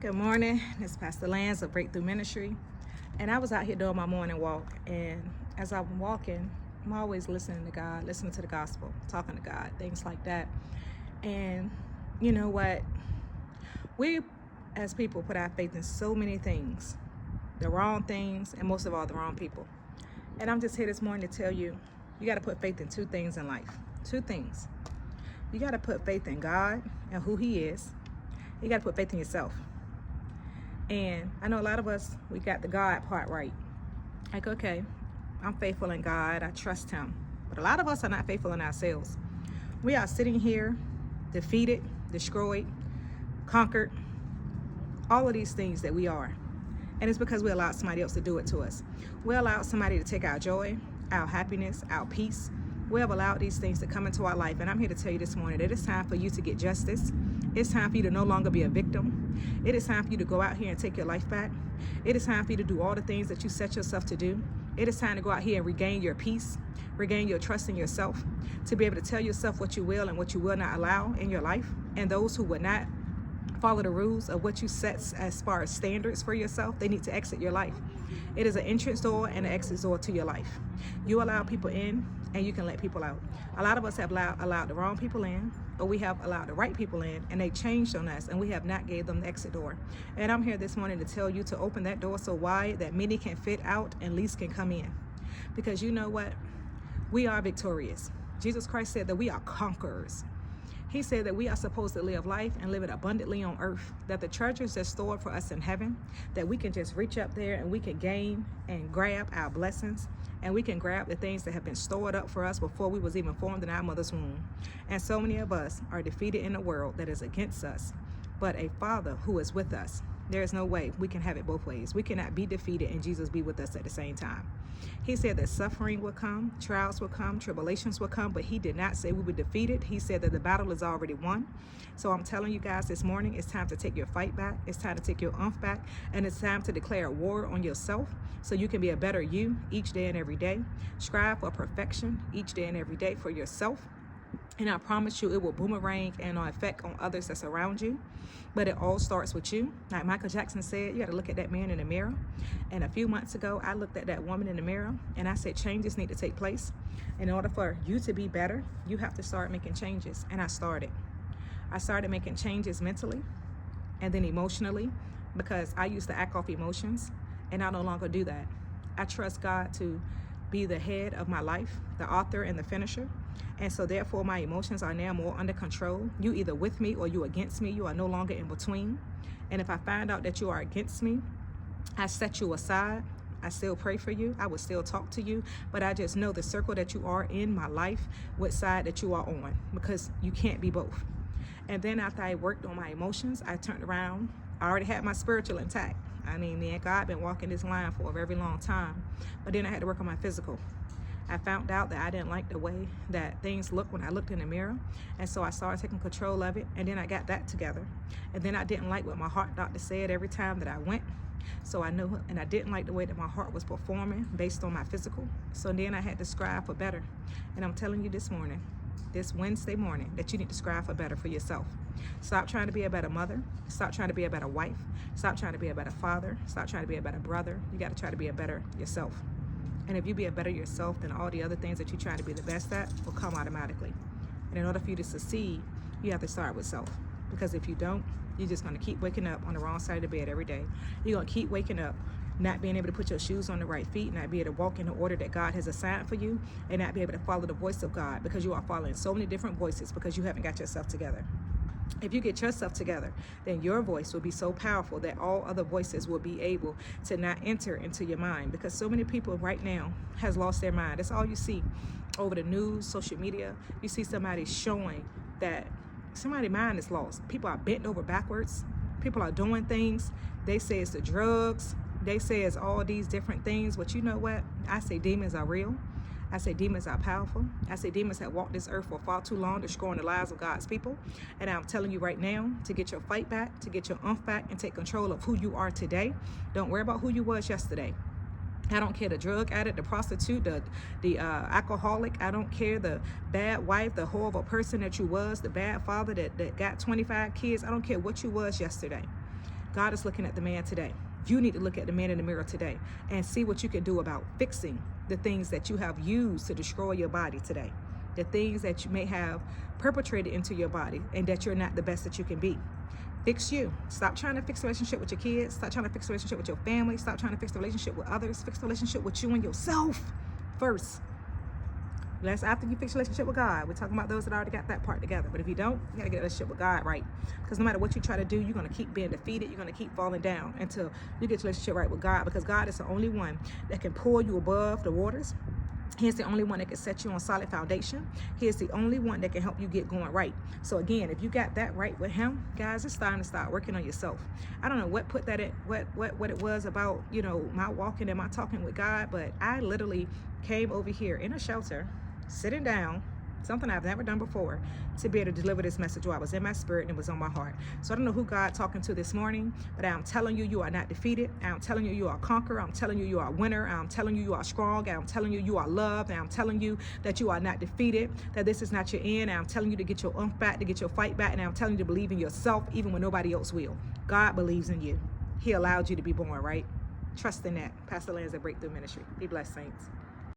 Good morning. This is Pastor Lance of Breakthrough Ministry. And I was out here doing my morning walk. And as I'm walking, I'm always listening to God, listening to the gospel, talking to God, things like that. And you know what? We as people put our faith in so many things, the wrong things, and most of all, the wrong people. And I'm just here this morning to tell you, you got to put faith in two things in life. Two things. You got to put faith in God and who He is. You got to put faith in yourself. And I know a lot of us, we got the God part right. Like, okay, I'm faithful in God, I trust Him. But a lot of us are not faithful in ourselves. We are sitting here defeated, destroyed, conquered, all of these things that we are. And it's because we allowed somebody else to do it to us. We allowed somebody to take our joy, our happiness, our peace. We have allowed these things to come into our life. And I'm here to tell you this morning that it's time for you to get justice. It's time for you to no longer be a victim. It is time for you to go out here and take your life back. It is time for you to do all the things that you set yourself to do. It is time to go out here and regain your peace, regain your trust in yourself, to be able to tell yourself what you will and what you will not allow in your life. And those who would not follow the rules of what you set as far as standards for yourself, they need to exit your life. It is an entrance door and an exit door to your life. You allow people in and you can let people out. A lot of us have allowed the wrong people in, but we have allowed the right people in, and they changed on us, and we have not gave them the exit door. And I'm here this morning to tell you to open that door so wide that many can fit out and least can come in. Because you know what? We are victorious. Jesus Christ said that we are conquerors. He said that we are supposed to live life and live it abundantly on earth, that the treasures are stored for us in heaven, that we can just reach up there and we can gain and grab our blessings, and we can grab the things that have been stored up for us before we was even formed in our mother's womb. And so many of us are defeated in a world that is against us, but a Father who is with us. There is no way we can have it both ways. We cannot be defeated and Jesus be with us at the same time. He said that suffering will come, trials will come, tribulations will come, but He did not say we were defeated. He said that the battle is already won. So I'm telling you guys this morning, it's time to take your fight back. It's time to take your oomph back. And it's time to declare a war on yourself so you can be a better you each day and every day. Strive for perfection each day and every day for yourself. And I promise you, it will boomerang and effect on others that's around you. But it all starts with you. Like Michael Jackson said, you got to look at that man in the mirror. And a few months ago, I looked at that woman in the mirror and I said, changes need to take place. In order for you to be better, you have to start making changes. And I started. I started making changes mentally and then emotionally, because I used to act off emotions, and I no longer do that. I trust God to be the head of my life, the author and the finisher. And so therefore my emotions are now more under control. You either with me or you against me. You are no longer in between. And if I find out that you are against me, I set you aside. I still pray for you. I will still talk to you, but I just know the circle that you are in my life, what side that you are on, because you can't be both. And then after I worked on my emotions, I turned around. I already had my spiritual intact. I mean, me and God been walking this line for a very long time, but then I had to work on my physical. I found out that I didn't like the way that things looked when I looked in the mirror. And so I started taking control of it. And then I got that together. And then I didn't like what my heart doctor said every time that I went. So I knew, and I didn't like the way that my heart was performing based on my physical. So then I had to strive for better. And I'm telling you this morning, this Wednesday morning, that you need to strive for better for yourself. Stop trying to be a better mother. Stop trying to be a better wife. Stop trying to be a better father. Stop trying to be a better brother. You got to try to be a better yourself. And if you be a better yourself, then all the other things that you're trying to be the best at will come automatically. And in order for you to succeed, you have to start with self. Because if you don't, you're just going to keep waking up on the wrong side of the bed every day. You're going to keep waking up not being able to put your shoes on the right feet, not be able to walk in the order that God has assigned for you, and not be able to follow the voice of God, because you are following so many different voices because you haven't got yourself together. If you get yourself together, then your voice will be so powerful that all other voices will be able to not enter into your mind, because so many people right now has lost their mind. That's all you see over the news, social media. You see somebody showing that somebody's mind is lost. People are bent over backwards. People are doing things. They say it's the drugs. They say it's all these different things. But you know what? I say demons are real. I say demons are powerful. I say demons have walked this earth for far too long, destroying the lives of God's people. And I'm telling you right now, to get your fight back, to get your oomph back, and take control of who you are today. Don't worry about who you was yesterday. I don't care the drug addict, the prostitute, the alcoholic. I don't care the bad wife, the horrible person that you was, the bad father that got 25 kids. I don't care what you was yesterday. God is looking at the man today. You need to look at the man in the mirror today and see what you can do about fixing the things that you have used to destroy your body today, the things that you may have perpetrated into your body, and that you're not the best that you can be. Fix you. Stop trying to fix the relationship with your kids. Stop trying to fix the relationship with your family. Stop trying to fix the relationship with others. Fix the relationship with you and yourself first. That's after you fix your relationship with God. We're talking about those that already got that part together. But if you don't, you got to get a relationship with God right. Because no matter what you try to do, you're going to keep being defeated. You're going to keep falling down until you get your relationship right with God. Because God is the only one that can pull you above the waters. He's the only one that can set you on solid foundation. He is the only one that can help you get going right. So again, if you got that right with him, guys, it's time to start working on yourself. I don't know what put that in, what it was about, you know, my walking and my talking with God, but I literally came over here in a shelter, sitting down, something I've never done before, to be able to deliver this message while I was in my spirit and it was on my heart. So I don't know who God talking to this morning, but I'm telling you, you are not defeated. I'm telling you, you are a conqueror. I'm telling you, you are a winner. I'm telling you, you are strong. I'm telling you, you are loved. And I'm telling you that you are not defeated, that this is not your end. And I'm telling you to get your oomph back, to get your fight back. And I'm telling you to believe in yourself, even when nobody else will. God believes in you. He allowed you to be born, right? Trust in that. Pastor Lance at Breakthrough Ministry. Be blessed, saints.